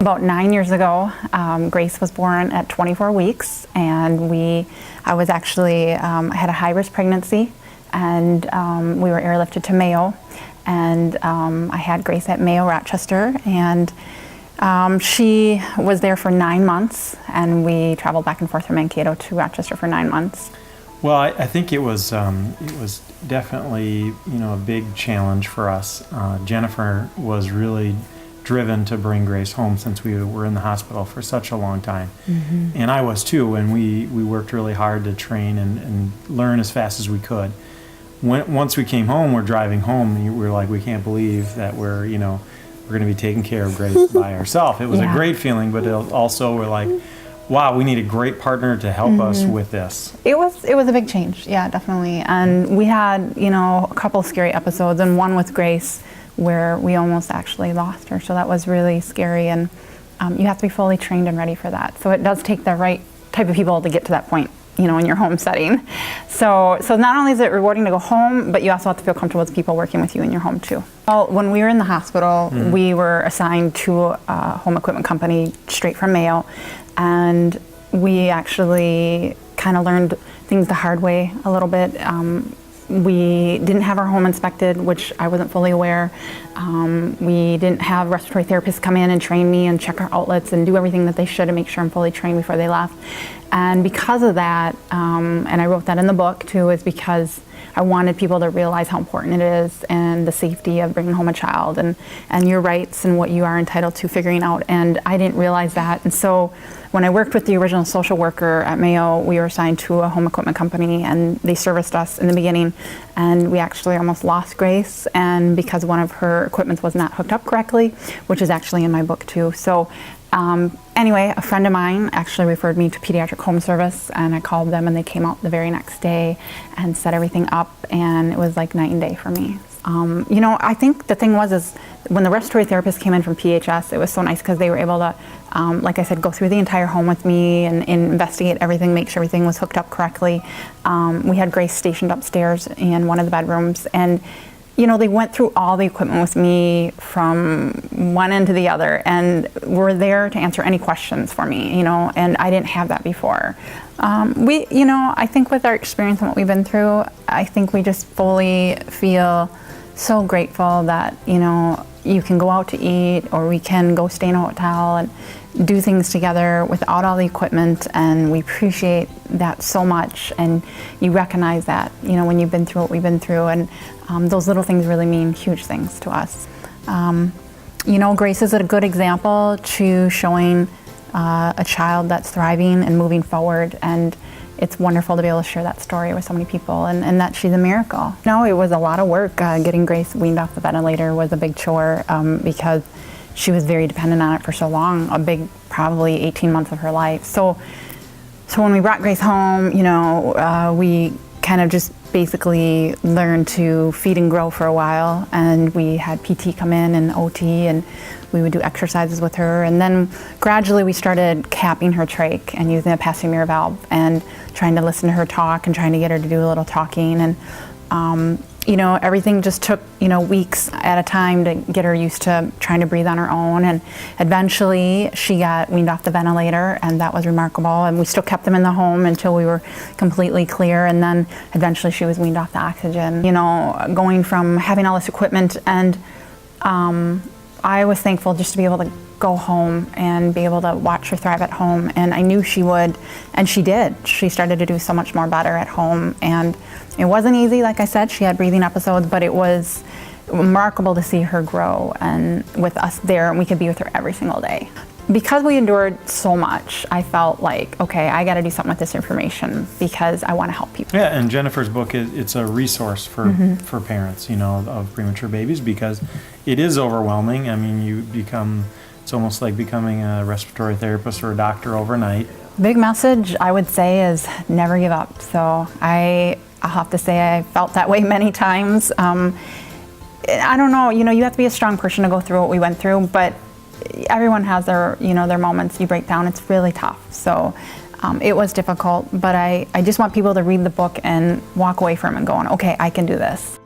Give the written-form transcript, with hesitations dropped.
About 9 years ago, Grace was born at 24 weeks, and I was actually, I had a high-risk pregnancy, and we were airlifted to Mayo, and I had Grace at Mayo Rochester, and she was there for 9 months, and we traveled back and forth from Mankato to Rochester for 9 months. Well, I think it was definitely, a big challenge for us. Jennifer was really driven to bring Grace home since we were in the hospital for such a long time. Mm-hmm. And I was too, and we worked really hard to train and learn as fast as we could. Once we came home, we're driving home, and we were like, we can't believe that we're going to be taking care of Grace by ourselves. It was a great feeling, but also we're like, wow, we need a great partner to help us with this. It was a big change, yeah, definitely. And we had, a couple scary episodes, and one with Grace where we almost actually lost her. So that was really scary, and you have to be fully trained and ready for that. So it does take the right type of people to get to that point, in your home setting. So not only is it rewarding to go home, but you also have to feel comfortable with people working with you in your home too. Well, when we were in the hospital, we were assigned to a home equipment company straight from Mayo, and we actually kind of learned things the hard way a little bit. We didn't have our home inspected, which I wasn't fully aware. We didn't have respiratory therapists come in and train me and check our outlets and do everything that they should to make sure I'm fully trained before they left. And because of that, and I wrote that in the book too, is because I wanted people to realize how important it is and the safety of bringing home a child and your rights and what you are entitled to figuring out. And I didn't realize that. And so when I worked with the original social worker at Mayo, we were assigned to a home equipment company, and they serviced us in the beginning, and we actually almost lost Grace, and because one of her equipment was not hooked up correctly, which is actually in my book too. So anyway, a friend of mine actually referred me to pediatric home service, and I called them, and they came out the very next day and set everything up, and it was like night and day for me. I think the thing is when the respiratory therapist came in from PHS, it was so nice because they were able to, like I said, go through the entire home with me and investigate everything, make sure everything was hooked up correctly. We had Grace stationed upstairs in one of the bedrooms, and they went through all the equipment with me from one end to the other, and were there to answer any questions for me, and I didn't have that before. I think with our experience and what we've been through, I think we just fully feel so grateful that, you can go out to eat, or we can go stay in a hotel and do things together without all the equipment, and we appreciate that so much, and you recognize that, when you've been through what we've been through, and those little things really mean huge things to us. Grace is a good example to showing a child that's thriving and moving forward, and it's wonderful to be able to share that story with so many people, and that she's a miracle. It was a lot of work. Getting Grace weaned off the ventilator was a big chore because she was very dependent on it for so long, a big, probably 18 months of her life. So when we brought Grace home, we kind of just basically learned to feed and grow for a while, and we had PT come in and OT, and we would do exercises with her, and then gradually we started capping her trach and using a passing mirror valve and trying to listen to her talk and trying to get her to do a little talking, and everything just took weeks at a time to get her used to trying to breathe on her own, and eventually she got weaned off the ventilator, and that was remarkable, and we still kept them in the home until we were completely clear, and then eventually she was weaned off the oxygen. Going from having all this equipment, and I was thankful just to be able to go home and be able to watch her thrive at home, and I knew she would, and she did. She started to do so much more better at home, and it wasn't easy. Like I said, she had breathing episodes, but it was remarkable to see her grow, and with us there, and we could be with her every single day. Because we endured so much, I felt like, okay, I got to do something with this information because I want to help people. Yeah, and Jennifer's book, it's a resource for parents, of premature babies, because it is overwhelming. I mean, it's almost like becoming a respiratory therapist or a doctor overnight. Big message, I would say, is never give up. So I'll have to say I felt that way many times. I don't know, you have to be a strong person to go through what we went through, but everyone has their, their moments. You break down, it's really tough. So it was difficult, but I just want people to read the book and walk away from it going, okay, I can do this.